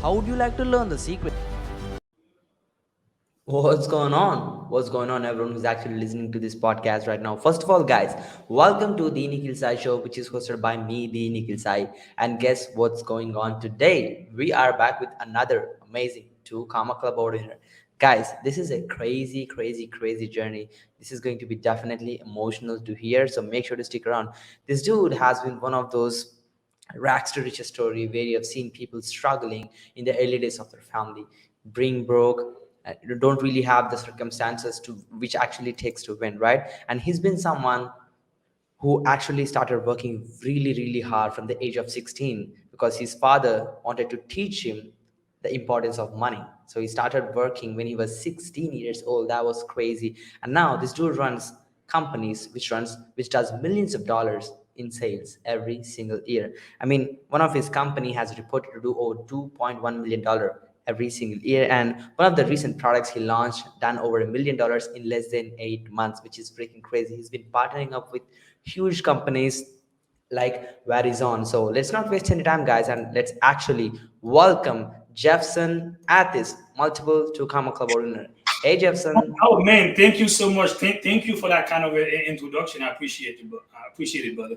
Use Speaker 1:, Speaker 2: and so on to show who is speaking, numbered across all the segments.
Speaker 1: How would you like to learn the secret?
Speaker 2: What's going on? What's going on, everyone who's actually listening to this podcast right now? First of all, guys, welcome to the Nikhil Sai Show, which is hosted by me, the Nikhil Sai. And guess what's going on today? We are back with another amazing two Karma Club ordinator. Guys, this is a crazy, crazy, crazy journey. This is going to be definitely emotional to hear, so make sure to stick around. This dude has been one of those rags to riches story where you have seen people struggling in the early days of their family, being broke, don't really have the circumstances to which actually takes to win, right? And he's been someone who actually started working really, really hard from the age of 16 because his father wanted to teach him the importance of money. So he started working when he was 16 years old. That was crazy. And now this dude runs companies which does millions of dollars in sales every single year. I mean, one of his company has reported to do over 2.1 million dollar every single year, and one of the recent products he launched done over $1 million in less than 8 months, which is freaking crazy. He's been partnering up with huge companies like Verizon. So let's not waste any time, guys, and let's actually welcome Jeffson Athis, multiple to Karma Club owner. Hey, Jeffson.
Speaker 3: Oh man, thank you so much. Thank you for that kind of introduction. I appreciate you, I appreciate it, brother.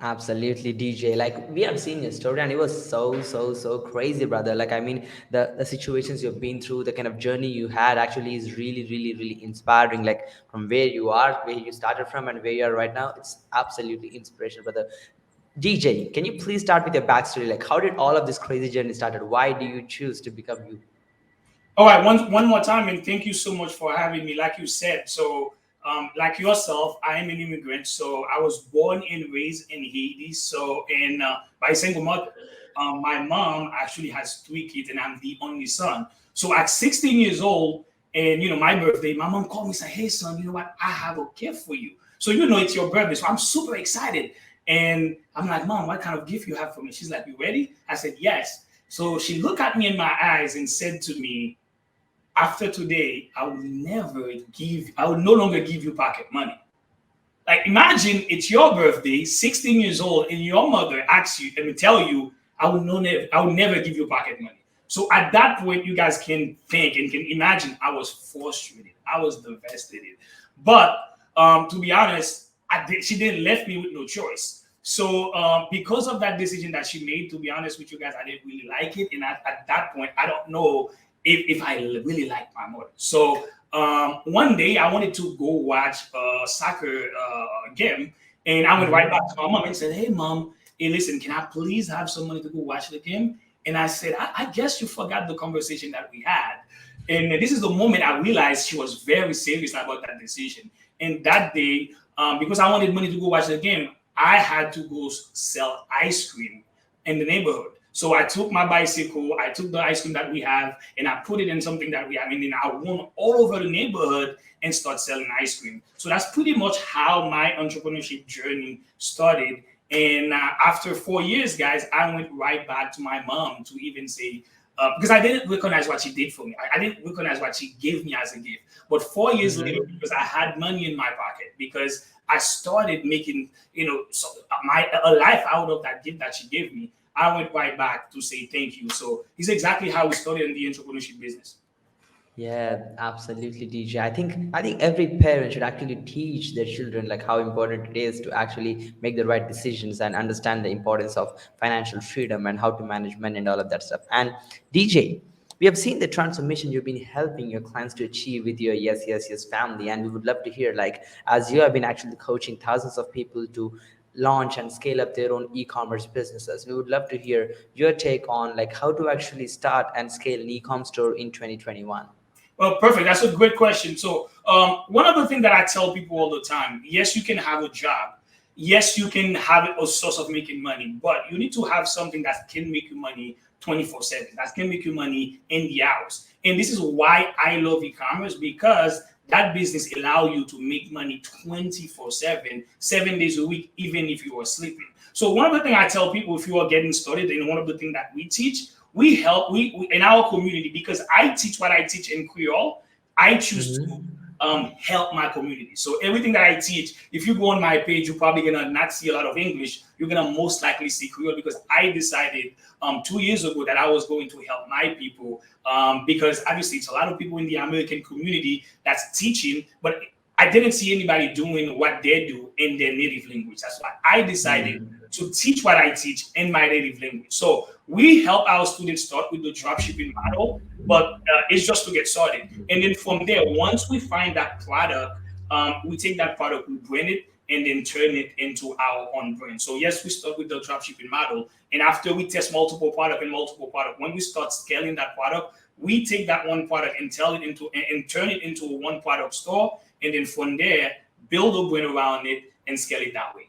Speaker 2: Absolutely, DJ. Like we have seen your story, and it was so crazy, brother. Like I mean, the situations you've been through, the kind of journey you had, actually is really inspiring. Like from where you are, where you started from, and where you are right now, it's absolutely inspirational, brother. DJ, can you please start with your backstory? Like, how did all of this crazy journey started? Why do you choose to become you?
Speaker 3: All right, one more time, and thank you so much for having me. Like you said, so like yourself, I am an immigrant. So I was born and raised in Haiti. So in by a single mother. My mom actually has three kids, and I'm the only son. So at 16 years old, and my birthday, my mom called me and said, "Hey son, you know what? I have a gift for you." So it's your birthday, so I'm super excited. And I'm like, "Mom, what kind of gift you have for me?" She's like, "You ready?" I said, "Yes." So she looked at me in my eyes and said to me, after today, I will no longer give you pocket money. Like imagine it's your birthday, 16 years old, and your mother asks you and tell you, I will never give you pocket money. So at that point, you guys can think and can imagine I was frustrated. I was devastated. But to be honest, she didn't left me with no choice. So because of that decision that she made, to be honest with you guys, I didn't really like it. And at that point, I don't know if I really liked my mother. So one day I wanted to go watch a soccer game, and I went right back to my mom and said, "Hey, mom, hey, listen, can I please have some money to go watch the game?" And I said, I guess you forgot the conversation that we had." And this is the moment I realized she was very serious about that decision. And that day, because I wanted money to go watch the game, I had to go sell ice cream in the neighborhood. So I took my bicycle, I took the ice cream that we have, and I put it in something that we have, and then I went all over the neighborhood and start selling ice cream. So that's pretty much how my entrepreneurship journey started. And after 4 years, guys, I went right back to my mom to even say, because I didn't recognize what she did for me. I didn't recognize what she gave me as a gift. But 4 years later, because I had money in my pocket, because I started making, a life out of that gift that she gave me, I went right back to say thank you. So it's exactly how we started in the entrepreneurship business.
Speaker 2: Yeah, absolutely, DJ. I think every parent should actually teach their children like how important it is to actually make the right decisions and understand the importance of financial freedom and how to manage money and all of that stuff. And DJ, we have seen the transformation you've been helping your clients to achieve with your yes family, and we would love to hear like as you have been actually coaching thousands of people to launch and scale up their own e-commerce businesses. We would love to hear your take on like how to actually start and scale an e-com store in 2021.
Speaker 3: Well, perfect. That's a great question. So, one of the things that I tell people all the time, yes, you can have a job. Yes, you can have a source of making money, but you need to have something that can make you money 24/7, that can make you money in the hours. And this is why I love e-commerce, because that business allow you to make money 24/7, 7 days a week, even if you are sleeping. So one of the things I tell people if you are getting started, and one of the things that we teach, we help we in our community, because I teach what I teach in Creole. I choose to help my community. So everything that I teach, if you go on my page, you're probably gonna not see a lot of English. You're gonna most likely see Creole because I decided 2 years ago that I was going to help my people because obviously it's a lot of people in the American community that's teaching, but I didn't see anybody doing what they do in their native language. That's why I decided
Speaker 2: Mm.
Speaker 3: to teach what I teach in my native language. So we help our students start with the dropshipping model, but it's just to get started. And then from there, once we find that product, we take that product, we brand it, and then turn it into our own brand. So yes, we start with the dropshipping model, and after we test multiple product, when we start scaling that product, we take that one product and tell it into and turn it into a one product store, and then from there build a brand around it and scale it that way.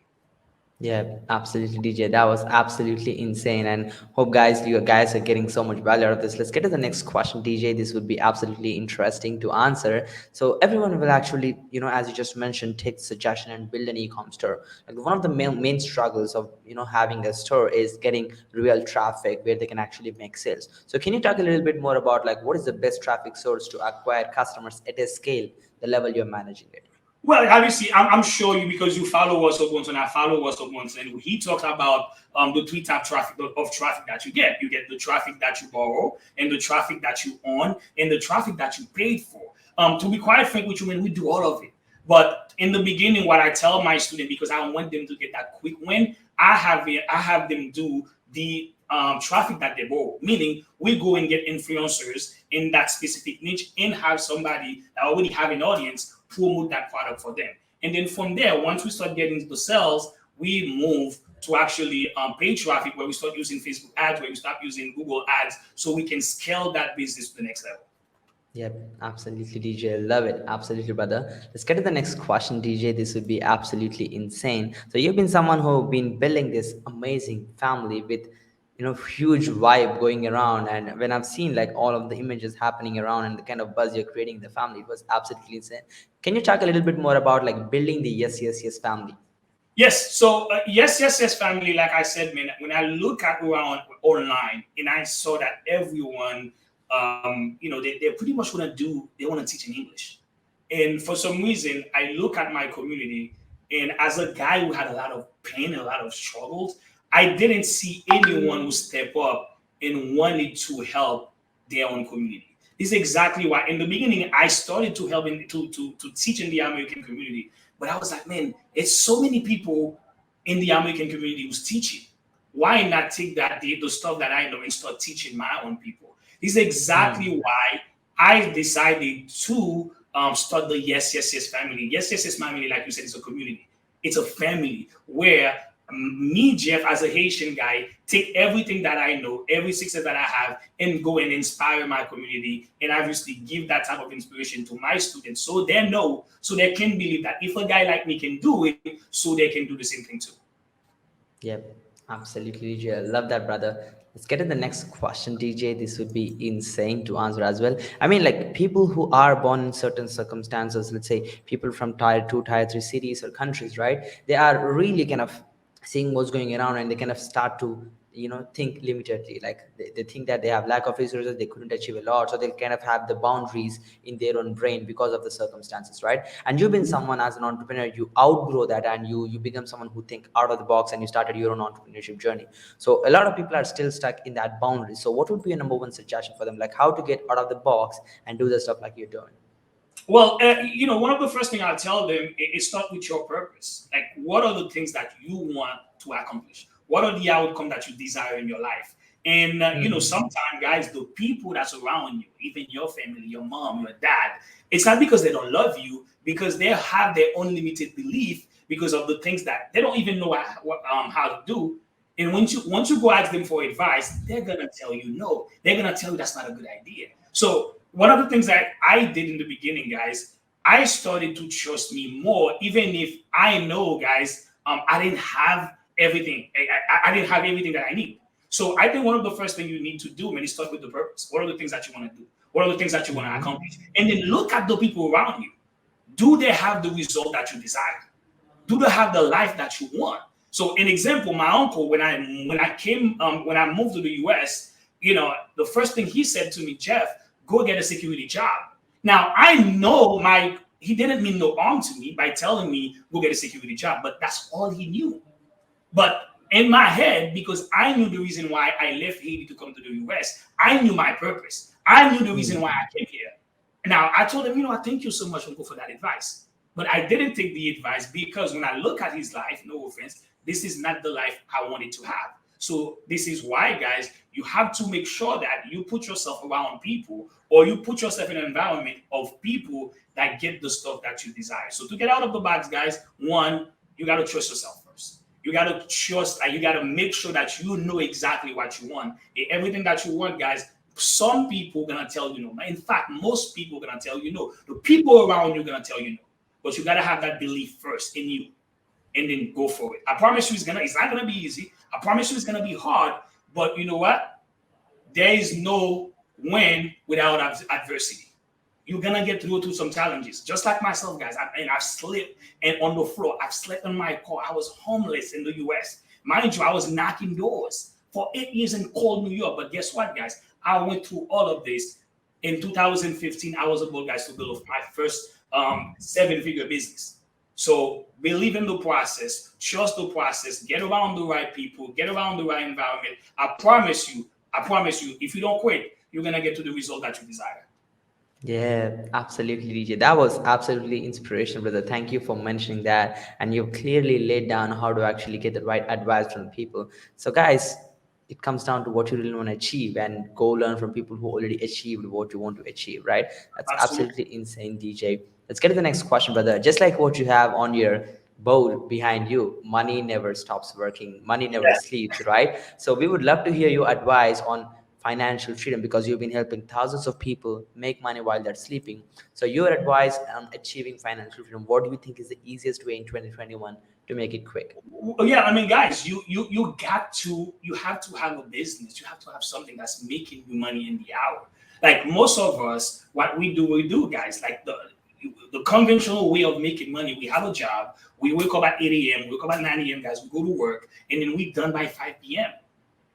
Speaker 2: Yeah, absolutely, DJ. That was absolutely insane. And hope guys, you guys are getting so much value out of this. Let's get to the next question, DJ. This would be absolutely interesting to answer. So everyone will actually, as you just mentioned, take suggestion and build an e-com store. Like one of the main struggles of having a store is getting real traffic where they can actually make sales. So can you talk a little bit more about like what is the best traffic source to acquire customers at a scale, the level you're managing it?
Speaker 3: Well, obviously, I'm sure you because you follow us up once and I follow us up once, and he talks about the three type traffic of traffic that you get. You get the traffic that you borrow, and the traffic that you own, and the traffic that you paid for. To be quite frank with you, man, we do all of it. But in the beginning, what I tell my student because I want them to get that quick win, I have them do the traffic that they borrow. Meaning, we go and get influencers in that specific niche and have somebody that already have an audience promote that product for them. And then from there, once we start getting the sales, we move to actually pay traffic where we start using Facebook ads, where we start using Google ads, so we can scale that business to the next level.
Speaker 2: Yep, absolutely, DJ. Love it. Absolutely, brother. Let's get to the next question, DJ. This would be absolutely insane. So you've been someone who been building this amazing family with, huge vibe going around. And when I've seen like all of the images happening around and the kind of buzz you're creating in the family, it was absolutely insane. Can you talk a little bit more about like building the Yes Yes Yes family?
Speaker 3: Yes. So yes, family. Like I said, man, when I look at around online and I saw that everyone, they're pretty much they want to teach in English. And for some reason, I look at my community, and as a guy who had a lot of pain, a lot of struggles, I didn't see anyone who step up and wanted to help their own community. This is exactly why in the beginning I started to help to teach in the American community. But I was like, man, it's so many people in the American community who's teaching. Why not take the stuff that I know and start teaching my own people? This is exactly
Speaker 2: Mm.
Speaker 3: why I decided to start the Yes family. Yes family, like you said, is a community. It's a family where me, Jeff, as a Haitian guy, take everything that I know, every success that I have, and go and inspire my community, and obviously give that type of inspiration to my students, so they know, so they can believe that if a guy like me can do it, so they can do the same thing too.
Speaker 2: Yep, absolutely, DJ. I love that, brother. Let's get to the next question, DJ. This would be insane to answer as well. I mean, like people who are born in certain circumstances, let's say people from tier two, tier three cities or countries, right? They are really kind of seeing what's going around and they kind of start to, think limitedly. Like they think that they have lack of resources, they couldn't achieve a lot. So they kind of have the boundaries in their own brain because of the circumstances, right? And you've been someone as an entrepreneur, you outgrow that and you become someone who think out of the box and you started your own entrepreneurship journey. So a lot of people are still stuck in that boundary. So what would be your number one suggestion for them, like how to get out of the box and do the stuff like you're doing?
Speaker 3: Well, one of the first thing I tell them is start with your purpose. Like, what are the things that you want to accomplish? What are the outcomes that you desire in your life? And
Speaker 2: Mhm.
Speaker 3: sometimes, guys, the people that's around you, even your family, your mom, your dad, it's not because they don't love you, because they have their own limited belief because of the things that they don't even know how to do. And once you go ask them for advice, they're gonna tell you no. They're gonna tell you that's not a good idea. So one of the things that I did in the beginning, guys, I started to trust me more, even if I know, guys, I didn't have everything. I didn't have everything that I need. So I think one of the first things you need to do, man, is start with the purpose. What are the things that you want to do? What are the things that you want to
Speaker 2: Mhm.
Speaker 3: accomplish? And then look at the people around you. Do they have the result that you desire? Do they have the life that you want? So, an example, my uncle, when I moved to the US, the first thing he said to me, Jeff, go get a security job. Now, I know he didn't mean no harm to me by telling me go get a security job, but that's all he knew. But in my head, because I knew the reason why I left Haiti to come to the US, I knew my purpose. I knew the reason why
Speaker 2: Mm.
Speaker 3: I came here. Now I told him, I thank you so much, Uncle, for that advice. But I didn't take the advice because when I look at his life, no offense, this is not the life I wanted to have. So this is why, guys, you have to make sure that you put yourself around people or you put yourself in an environment of people that get the stuff that you desire. So to get out of the box, guys, one, you got to trust yourself first. You got to trust, you got to make sure that you know exactly what you want. Everything that you want, guys, some people gonna tell you no. In fact, most people gonna tell you no. The people around you gonna tell you no. But you gotta have that belief first in you, and then go for it. I promise you, it's not gonna be easy. I promise you, it's gonna be hard. But you know what? There is no win without adversity. You're gonna get through to some challenges, just like myself, guys. I've slept and on the floor. I've slept in my car. I was homeless in the U.S. Mind you, I was knocking doors for 8 years in cold New York. But guess what, guys? I went through all of this. In 2015, I was able, guys, to build my first seven-figure business. So believe in the process, trust the process, get around the right people, get around the right environment. I promise you, if you don't quit, you're gonna get to the result that you desire.
Speaker 2: Yeah, absolutely, DJ. That was absolutely inspirational, brother. Thank you for mentioning that. And you've clearly laid down how to actually get the right advice from people. So, guys, it comes down to what you really want to achieve and go learn from people who already achieved what you want to achieve, right? That's
Speaker 3: Absolutely.
Speaker 2: absolutely insane, DJ. Let's get to the next question, brother. Just like what you have on your board behind you, money never stops working, money never
Speaker 3: Yes.
Speaker 2: sleeps, right? So, we would love to hear your advice on financial freedom because you've been helping thousands of people make money while they're sleeping. So, your advice on achieving financial freedom, what do you think is the easiest way in 2021 to make it quick?
Speaker 3: Yeah, I mean, guys, you have to have a business. You have to have something that's making you money in the hour. Like most of us, what we do, guys. Like the conventional way of making money. We have a job. We wake up at 8 a.m. We wake up at 9 a.m. Guys, we go to work, and then we done by 5 p.m.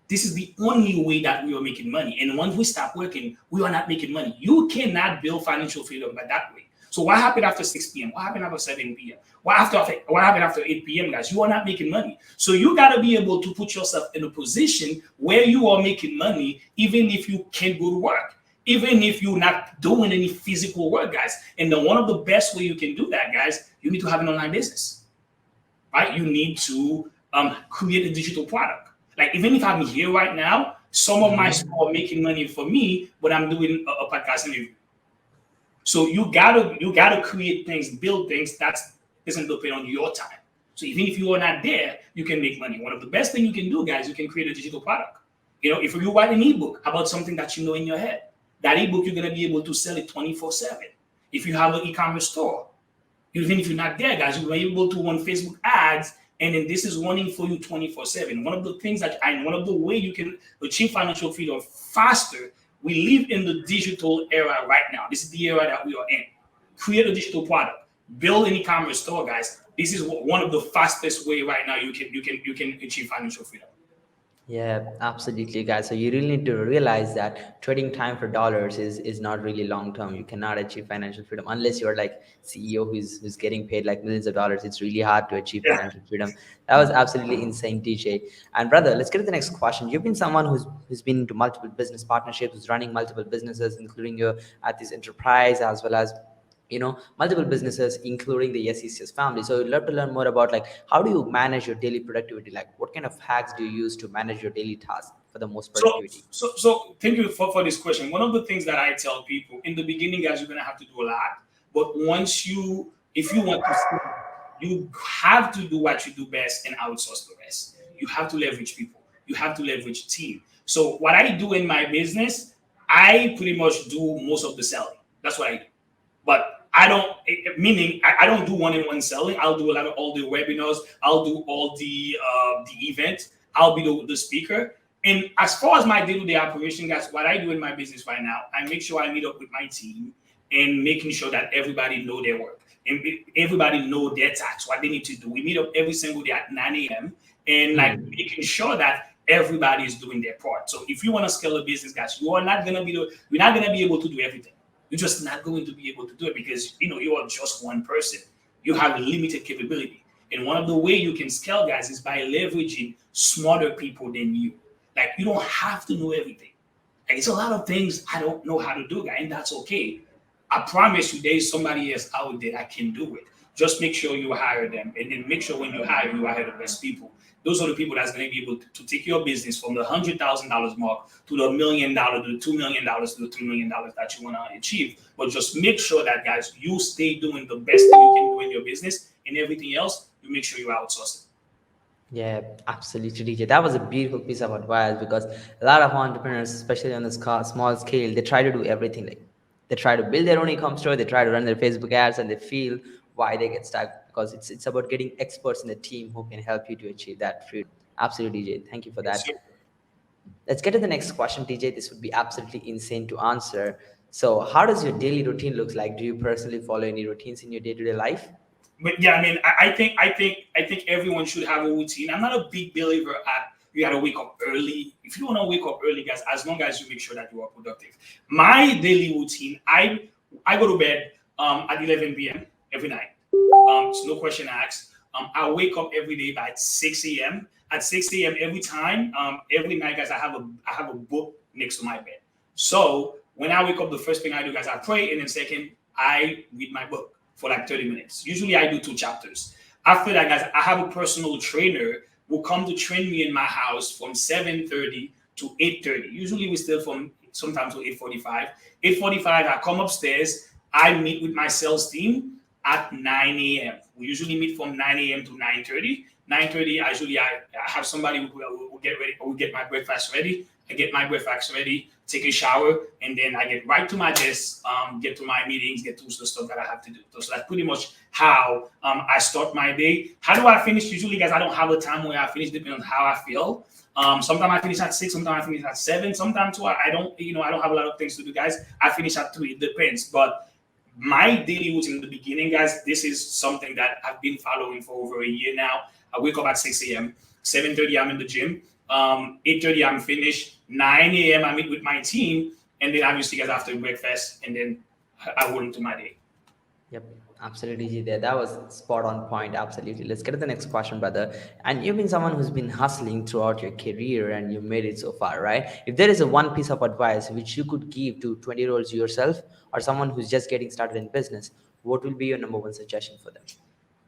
Speaker 3: This is the only way that we are making money. And once we stop working, we are not making money. You cannot build financial freedom by that way. So what happened after 6 p.m.? What happened after 7 p.m.? What happened after 8 p.m., guys? You are not making money. So you gotta be able to put yourself in a position where you are making money, even if you can't go to work, even if you're not doing any physical work, guys. And then one of the best way you can do that, guys, you need to have an online business, right? You need to create a digital product. Like even if I'm here right now, some of my
Speaker 2: Mhm.
Speaker 3: people are making money for me, but I'm doing a podcast interview. So you gotta create things, build things that doesn't depend on your time. So even if you are not there, you can make money. One of the best things you can do, guys, you can create a digital product. If you write an ebook about something that you know in your head, that ebook you're gonna be able to sell it 24/7. If you have an e-commerce store, even if you're not there, guys, you're able to run Facebook ads, and then this is running for you 24/7. One of the way you can achieve financial freedom faster. We live in the digital era right now. This is the era that we are in. Create a digital product, build an e-commerce store, guys. This is one of the fastest way right now you can achieve financial freedom.
Speaker 2: Yeah, absolutely, guys. So you really need to realize that trading time for dollars is not really long term. You cannot achieve financial freedom unless you're like CEO who's getting paid like millions of dollars. It's really hard to achieve
Speaker 3: Yeah.
Speaker 2: financial freedom. That was absolutely insane, DJ. And brother, let's get to the next question. You've been someone who's been into multiple business partnerships, who's running multiple businesses, including your at this enterprise as well as multiple businesses including the SECS family. So I'd love to learn more about like how do you manage your daily productivity, like what kind of hacks do you use to manage your daily tasks for the most
Speaker 3: So,
Speaker 2: productivity?
Speaker 3: so thank you for this question. One of the things that I tell people in the beginning, guys, you're gonna have to do a lot. But if you want to, you have to do what you do best and outsource the rest. You have to leverage people. You have to leverage team. So what I do in my business, I pretty much do most of the selling. That's what I do. But I don't, meaning I don't do one-on-one selling. I'll do a lot of all the webinars. I'll do all the event. I'll be the speaker. And as far as my day-to-day operation, guys, what I do in my business right now, I make sure I meet up with my team and making sure that everybody know their work and everybody know their tasks, what they need to do. We meet up every single day at 9 a.m. and like
Speaker 2: Hmm.
Speaker 3: making sure that everybody is doing their part. So if you want to scale a business, guys, you're not gonna be able to do everything. You're just not going to be able to do it because you are just one person. You have limited capability. And one of the way you can scale, guys, is by leveraging smarter people than you. Like you don't have to know everything. Like, it's a lot of things I don't know how to do, guys, and that's okay. I promise you, there is somebody else out there that can do it. Just make sure you hire them, and then make sure when you hire the best people. Those are the people that's going to be able to take your business from the $100,000 mark to the $1 million, to the $2 million, to the $3 million that you want to achieve. But just make sure that, guys, you stay doing the best thing you can do in your business, and everything else, you make sure you outsource it.
Speaker 2: Yeah, absolutely, DJ. That was a beautiful piece of advice because a lot of entrepreneurs, especially on this small scale, they try to do everything. Like they try to build their own e-com store, they try to run their Facebook ads, and they feel why they get stuck because it's about getting experts in the team who can help you to achieve that freedom. Absolutely, DJ. Thank you for
Speaker 3: Yes, sir.
Speaker 2: that. Let's get to the next question, DJ. This would be absolutely insane to answer. So, how does your daily routine looks like? Do you personally follow any routines in your day-to-day life?
Speaker 3: But yeah, I mean, I think everyone should have a routine. I'm not a big believer at you gotta wake up early. If you wanna wake up early, guys, as long as you make sure that you are productive. My daily routine, I go to bed at 11 p.m. every night. So no question asked. I wake up every day by 6 a.m. At 6 a.m. every time, every night, guys, I have a book next to my bed. So when I wake up, the first thing I do, guys, I pray, and then second, I read my book for like 30 minutes. Usually I do 2 chapters. After that, guys, I have a personal trainer who come to train me in my house from 7:30 to 8:30. Usually we still from sometimes to 8:45. 8:45, I come upstairs, I meet with my sales team at 9 a.m. We usually meet from 9 a.m. to 9:30. 9:30, I have somebody who will get ready, who will get my breakfast ready. I get my breakfast ready, take a shower, and then I get right to my desk, get to my meetings, get to the stuff that I have to do. So that's pretty much how I start my day. How do I finish? Usually, guys, I don't have a time where I finish, depending on how I feel. Sometimes I finish at 6, sometimes I finish at 7, sometimes too, I don't, I don't have a lot of things to do, guys. I finish at 3, it depends. But my daily routine in the beginning, guys, this is something that I've been following for over a year now. I wake up at 6 a.m. 7:30, I'm in the gym. 8:30, I'm finished. 9 a.m., I meet with my team. And then obviously, guys, after breakfast, and then I go into my day.
Speaker 2: Yep, absolutely, G there. That was spot on point. Absolutely. Let's get to the next question, brother. And you've been someone who's been hustling throughout your career and you made it so far, right? If there is a one piece of advice which you could give to 20-year-olds yourself or someone who's just getting started in business, what will be your number one suggestion for them?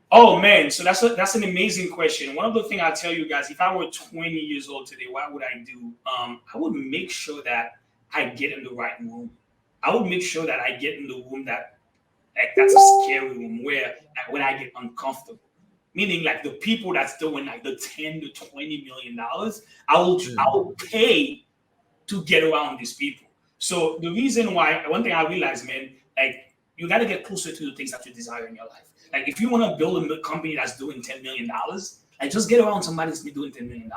Speaker 3: Oh man, so that's an amazing question. One of the things I tell you guys, if I were 20 years old today, what would I do? I would make sure that I get in the right room. I would make sure that I get in the room that like that's a scary room where like when I get uncomfortable. Meaning like the people that's doing like the 10 to 20 million dollars, I will pay to get around these people. So the reason why one thing I realized, man, like you got to get closer to the things that you desire in your life. Like if you want to build a company that's doing $10 million, like just get around somebody that's doing $10 million.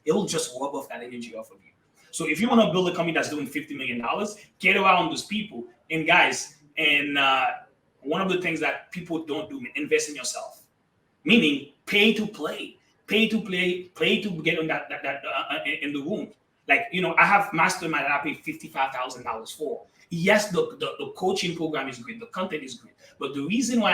Speaker 3: It will just rub off that energy off of you. So if you want to build a company that's doing $50 million, get around those people. And guys, and one of the things that people don't do, man, invest in yourself. Meaning pay to play, pay to get on in the room. Like I have mastermind that I pay $55,000 for. Yes, the coaching program is great, the content is great, but the reason why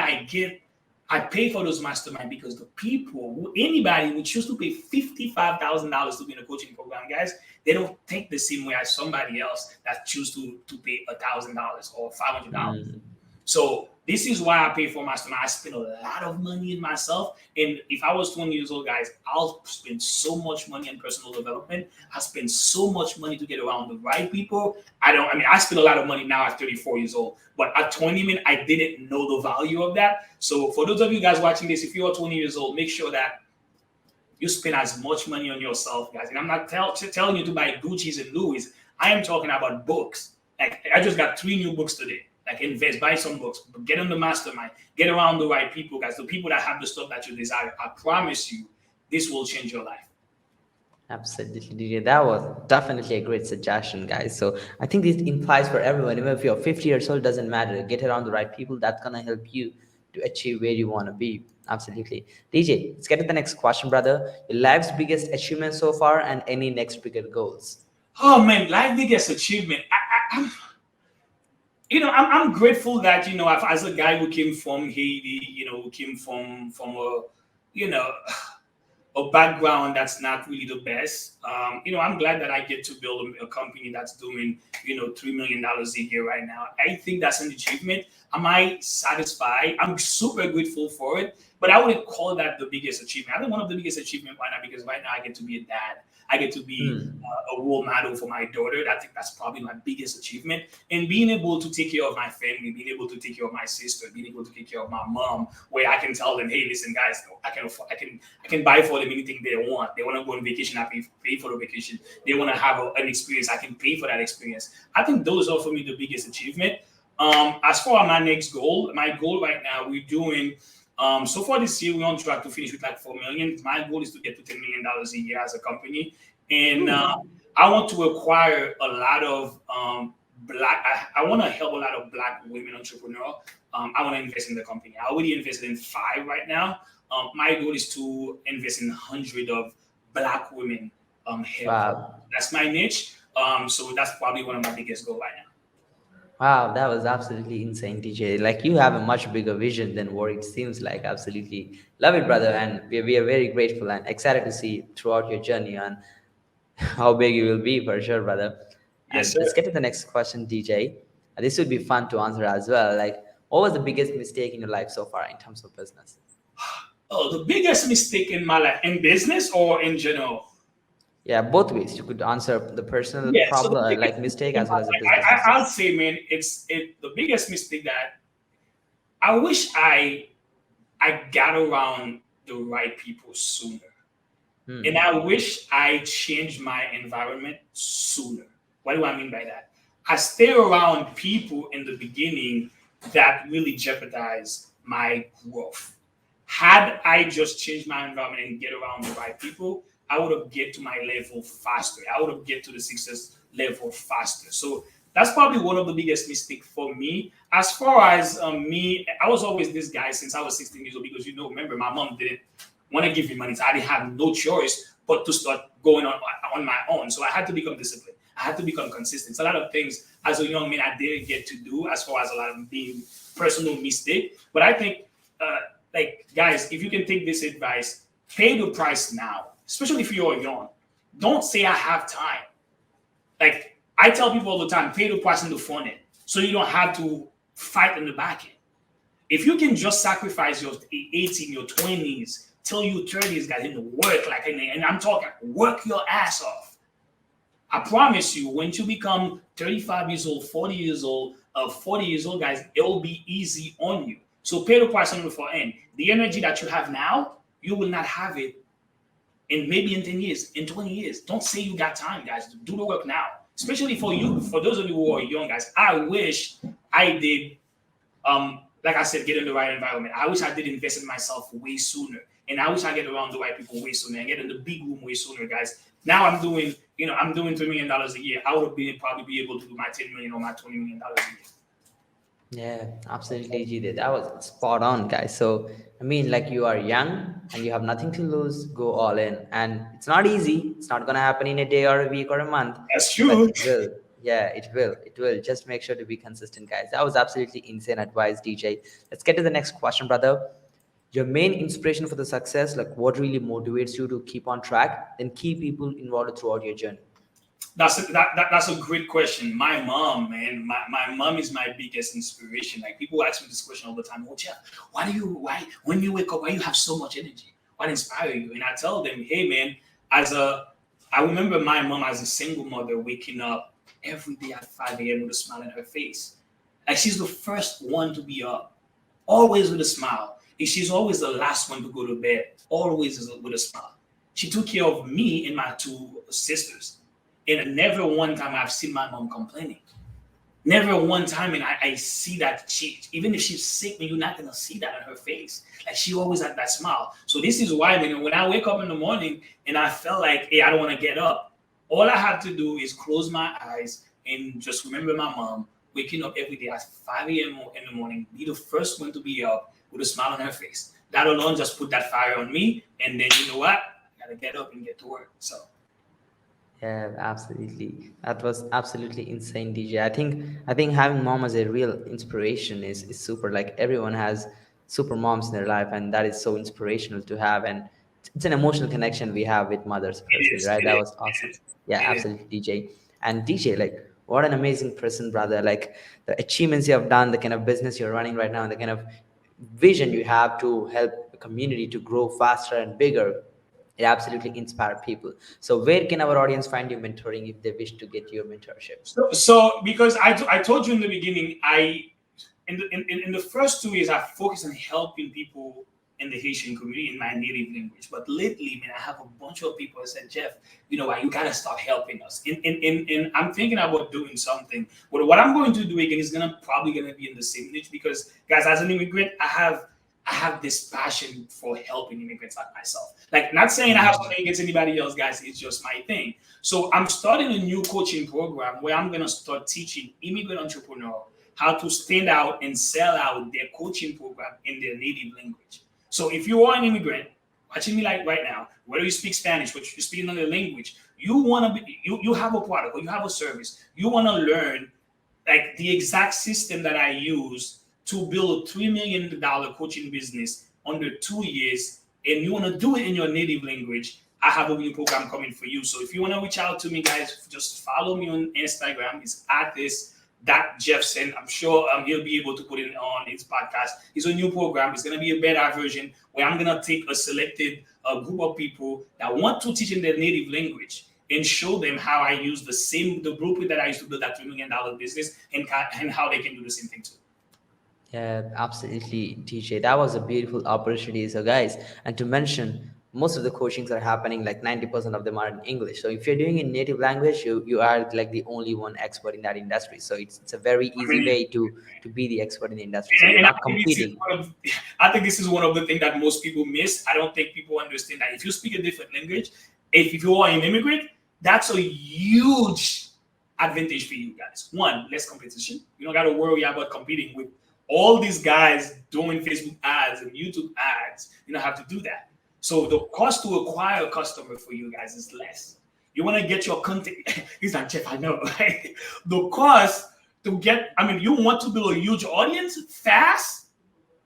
Speaker 3: I pay for those mastermind because the people, anybody who choose to pay $55,000 to be in a coaching program, guys, they don't think the same way as somebody else that choose to pay $1,000 or $500.
Speaker 2: Mm.
Speaker 3: So this is why I pay for mastermind. I spend a lot of money in myself. And if I was 20 years old, guys, I'll spend so much money in personal development. I spend so much money to get around the right people. I spend a lot of money now at 34 years old. But at 20, I didn't know the value of that. So for those of you guys watching this, if you are 20 years old, make sure that you spend as much money on yourself, guys. And I'm not telling you to buy Gucci's and Louis. I am talking about books. Like I just got 3 new books today. Like invest, buy some books, but get on the mastermind, get around the right people, guys. The people that have the stuff that you desire. I promise you, this will change your life.
Speaker 2: Absolutely, DJ. That was definitely a great suggestion, guys. So I think this implies for everyone, even if you're 50 years old, doesn't matter. Get around the right people. That's gonna help you to achieve where you want to be. Absolutely. DJ, let's get to the next question, brother. Your life's biggest achievement so far and any next bigger goals.
Speaker 3: Oh man, life biggest achievement. I'm grateful that as a guy who came from Haiti, who came from a you know a background that's not really the best. I'm glad that I get to build a company that's doing, $3 million a year right now. I think that's an achievement. Am I satisfied? I'm super grateful for it, but I wouldn't call that the biggest achievement. I think one of the biggest achievement right now because right now I get to be a dad. I get to be
Speaker 2: Hmm.
Speaker 3: a role model for my daughter. I think that's probably my biggest achievement. And being able to take care of my family, being able to take care of my sister, being able to take care of my mom, where I can tell them, hey, listen, guys, no, I can afford, I can buy for them anything they want. They want to go on vacation, I pay for the vacation. They want to have an experience, I can pay for that experience. I think those are for me the biggest achievement. As for my next goal, my goal right now, we're doing so far this year, we're on track to finish with like 4 million. My goal is to get to $10 million a year as a company, and I want to acquire a lot of black. I want to help a lot of black women entrepreneurs. I want to invest in the company. I already invested in 5 right now. My goal is to invest in 100 of black women. Help.
Speaker 2: Wow.
Speaker 3: That's my niche. So that's probably one of my biggest goals right now.
Speaker 2: Wow, that was absolutely insane, DJ. Like you have a much bigger vision than what it seems like. Absolutely love it, brother. And we are very grateful and excited to see throughout your journey and how big you will be for sure, brother.
Speaker 3: Yes,
Speaker 2: And
Speaker 3: sir.
Speaker 2: let's get to the next question, DJ. This would be fun to answer as well. Like, what was the biggest mistake in your life so far in terms of business?
Speaker 3: Oh, the biggest mistake in my life in business or in general?
Speaker 2: Yeah, both ways. You could answer the personal
Speaker 3: Yeah, so the
Speaker 2: problem,
Speaker 3: biggest
Speaker 2: like mistake,
Speaker 3: mistake in
Speaker 2: as
Speaker 3: my
Speaker 2: well as a
Speaker 3: life,
Speaker 2: business
Speaker 3: I'll
Speaker 2: mistake.
Speaker 3: say, man, it's the biggest mistake that I wish I got around the right people sooner, and
Speaker 2: Hmm.
Speaker 3: I wish I changed my environment sooner. What do I mean by that? I stay around people in the beginning that really jeopardize my growth. Had I just changed my environment and get around the right people, I would have get to my level faster. I would have get to the success level faster. So that's probably one of the biggest mistakes for me. As far as me, I was always this guy since I was 16 years old because remember, my mom didn't want to give me money, so I didn't have no choice but to start going on my own. So I had to become disciplined. I had to become consistent. It's a lot of things as a young man I didn't get to do as far as a lot of being personal mistake. But I think uh, like guys, if you can take this advice, pay the price now, especially if you're young. Don't say I have time. Like I tell people all the time, pay the price in the front end so you don't have to fight in the back end. If you can just sacrifice your 18, your 20s till your 30s, guys, in the work, like, and I'm talking work your ass off. I promise you, when you become 35 years old, 40 years old, 40 years old, guys, it will be easy on you. So pay the price on the front end. The energy that you have now, you will not have it in maybe in 10 years, in 20 years. Don't say you got time, guys. Do the work now. Especially for you, for those of you who are young, guys. I wish I did like I said, get in the right environment. I wish I did invest in myself way sooner. And I wish I get around the right people way sooner and get in the big room way sooner, guys. Now I'm doing $3 million a year. I would probably be able to do my 10 million or my $20 million a year.
Speaker 2: Yeah, absolutely, Jide. That was spot on, guys. So, I mean, like you are young and you have nothing to lose, go all in. And it's not easy. It's not going to happen in a day or a week or a month,
Speaker 3: That's
Speaker 2: but
Speaker 3: true.
Speaker 2: it will. Yeah, it will. It will. Just make sure to be consistent, guys. That was absolutely insane advice, DJ. Let's get to the next question, brother. Your main inspiration for the success, like what really motivates you to keep on track and keep people involved throughout your journey?
Speaker 3: That's a great question. My mom, man, my mom is my biggest inspiration. Like people ask me this question all the time. Oh, Jeff, why when you wake up, why you have so much energy? What inspires you? And I tell them, hey, man, as a, I remember my mom as a single mother waking up every day at 5 a.m. with a smile on her face. Like she's the first one to be up, always with a smile. And she's always the last one to go to bed, always with a smile. She took care of me and my 2 sisters. And never one time I've seen my mom complaining. Never one time, and I see that she, even if she's sick, man, you're not gonna see that on her face. Like she always had that smile. So this is why, man, when I wake up in the morning and I felt like, hey, I don't want to get up, all I have to do is close my eyes and just remember my mom waking up every day at 5 a.m. in the morning, be the first one to be up with a smile on her face. That alone just put that fire on me, and then you know what? I gotta get up and get to work. So
Speaker 2: Yeah, absolutely. That was absolutely insane, DJ. I think having mom as a real inspiration is super. Like everyone has super moms in their life, and that is so inspirational to have. And it's an emotional connection we have with mothers
Speaker 3: It
Speaker 2: personally,
Speaker 3: is.
Speaker 2: right?
Speaker 3: It
Speaker 2: That
Speaker 3: is.
Speaker 2: was awesome.
Speaker 3: It is.
Speaker 2: Yeah,
Speaker 3: It is.
Speaker 2: absolutely, DJ. And DJ, like what an amazing person, brother. Like the achievements you have done, the kind of business you're running right now, and the kind of vision you have to help the community to grow faster and bigger, it absolutely inspire people. So where can our audience find you mentoring if they wish to get your mentorship?
Speaker 3: So because I told you in the beginning, in the first 2 years I focused on helping people in the Haitian community in my native language. But lately, man, I have a bunch of people that said, Jeff, you know what, you gotta start helping us. In I'm thinking about doing something. But what I'm going to do again is probably gonna be in the same niche because guys, as an immigrant, I have this passion for helping immigrants like myself. Like, not saying I have
Speaker 2: Mhm.
Speaker 3: something against anybody else, guys. It's just my thing. So I'm starting a new coaching program where I'm gonna start teaching immigrant entrepreneurs how to stand out and sell out their coaching program in their native language. So if you are an immigrant watching me like right now, whether you speak Spanish, whether you speak another language, you have a product or you have a service, you want to learn like the exact system that I use to build a $3 million coaching business under 2 years, and you want to do it in your native language, I have a new program coming for you. So if you want to reach out to me, guys, just follow me on Instagram. It's at this that Jeffson. I'm sure he'll be able to put it on his podcast. It's a new program. It's going to be a better version where I'm going to take a selected group of people that want to teach in their native language and show them how I use the blueprint that I used to build that $3 million business and how they can do the same thing too.
Speaker 2: Yeah, absolutely, TJ. That was a beautiful opportunity. So, guys, and to mention, most of the coachings are happening like 90% of them are in English. So, if you're doing in native language, you are like the only one expert in that industry. So, it's a very
Speaker 3: I
Speaker 2: easy
Speaker 3: mean,
Speaker 2: way to be the expert in the industry. So, you're
Speaker 3: and
Speaker 2: not competing.
Speaker 3: I think this is one of the things that most people miss. I don't think people understand that if you speak a different language, if you are an immigrant, that's a huge advantage for you guys. One, less competition. You don't got to worry about competing with all these guys doing Facebook ads and YouTube ads. You don't have to do that. So the cost to acquire a customer for you guys is less. You want to get your content. He's like, Jeff, I know, right? The cost to get, I mean, you want to build a huge audience fast.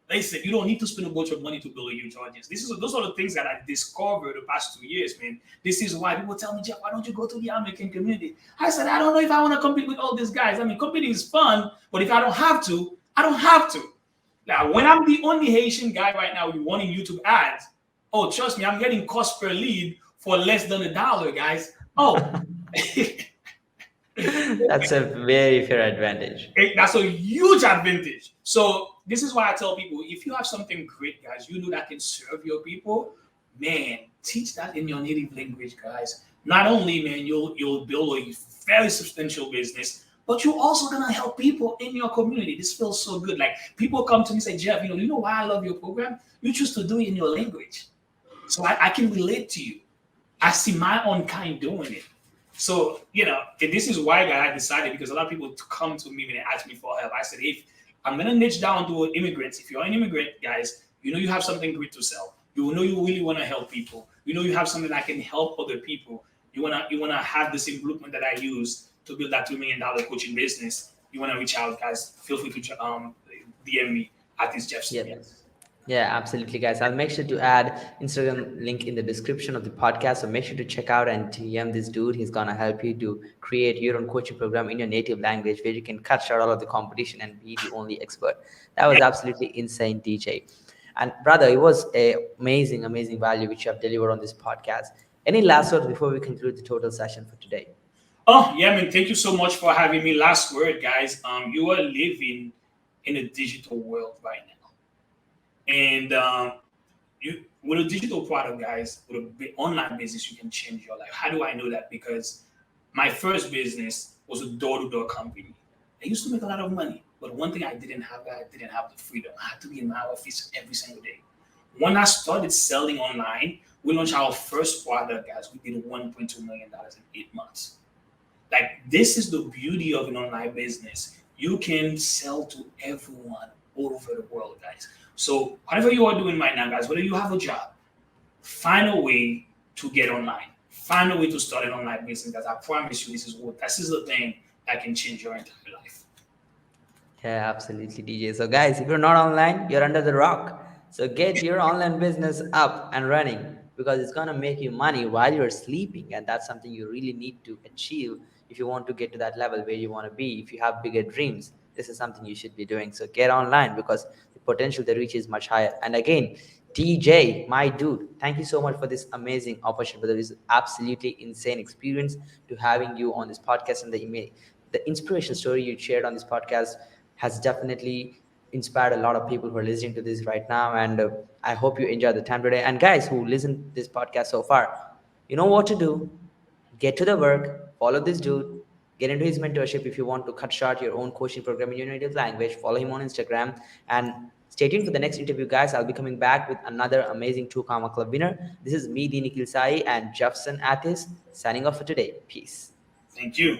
Speaker 3: Listen, you don't need to spend a bunch of money to build a huge audience. Those are the things that I discovered the past 2 years, man. This is why people tell me, Jeff, why don't you go to the American community? I said, I don't know if I want to compete with all these guys. I mean, competing is fun, but if I don't have to, I don't have to. Now, when I'm the only Haitian guy right now running YouTube ads, oh, trust me, I'm getting cost per lead for less than $1, guys. Oh,
Speaker 2: That's a very fair advantage.
Speaker 3: That's a huge advantage. So this is why I tell people, if you have something great, guys, you know that can serve your people, man, teach that in your native language, guys. Not only, man, you'll build a very substantial business, but you're also gonna help people in your community. This feels so good. Like people come to me and say, Jeff, you know why I love your program? You choose to do it in your language. So I can relate to you. I see my own kind doing it. So, this is why I decided because a lot of people come to me when they ask me for help. I said, if I'm going to niche down to immigrants, if you're an immigrant, guys, you know you have something great to sell. You know you really want to help people. You know you have something that can help other people. You wanna have the same blueprint that I use to build that $2 million coaching business. You want to reach out, guys. Feel free to DM me at this Jeffson.
Speaker 2: Yeah.
Speaker 3: Yeah.
Speaker 2: Yeah, absolutely, guys. I'll make sure to add Instagram link in the description of the podcast. So make sure to check out and DM this dude. He's gonna help you to create your own coaching program in your native language where you can cut short all of the competition and be the only expert. That was absolutely insane, DJ. And brother, it was a amazing, amazing value which you have delivered on this podcast. Any last words before we conclude the total session for today?
Speaker 3: Oh, yeah, man. Thank you so much for having me. Last word, guys. You are living in a digital world right now. And you with a digital product, guys, with a online business, you can change your life. How do I know that? Because my first business was a door-to-door company. I used to make a lot of money, but one thing I didn't have, I didn't have the freedom. I had to be in my office every single day. When I started selling online, we launched our first product, guys. We did $1.2 million in 8 months. Like, this is the beauty of an online business. You can sell to everyone all over the world, guys. So whatever you are doing right now, guys, whether you have a job, find a way to get online. find a way to start an online business. Because I promise you, this is the thing that can change your entire life.
Speaker 2: Yeah, absolutely, DJ. So, guys, if you're not online, you're under the rock. So, get your online business up and running because it's gonna make you money while you're sleeping, and that's something you really need to achieve if you want to get to that level where you want to be. If you have bigger dreams, this is something you should be doing. So, get online because the potential to reach is much higher. And again, TJ, my dude, thank you so much for this amazing opportunity. But it is absolutely insane experience to having you on this podcast and the inspiration story you shared on this podcast has definitely inspired a lot of people who are listening to this right now. And I hope you enjoy the time today. And guys who listen to this podcast so far, you know what to do. Get to the work, follow this dude, get into his mentorship. If you want to cut short your own coaching program in your native language, follow him on Instagram. And stay tuned for the next interview, guys. I'll be coming back with another amazing Two Karma Club winner. This is me, the Nikhil Sai, and Jefferson Athis, signing off for today. Peace.
Speaker 3: Thank you.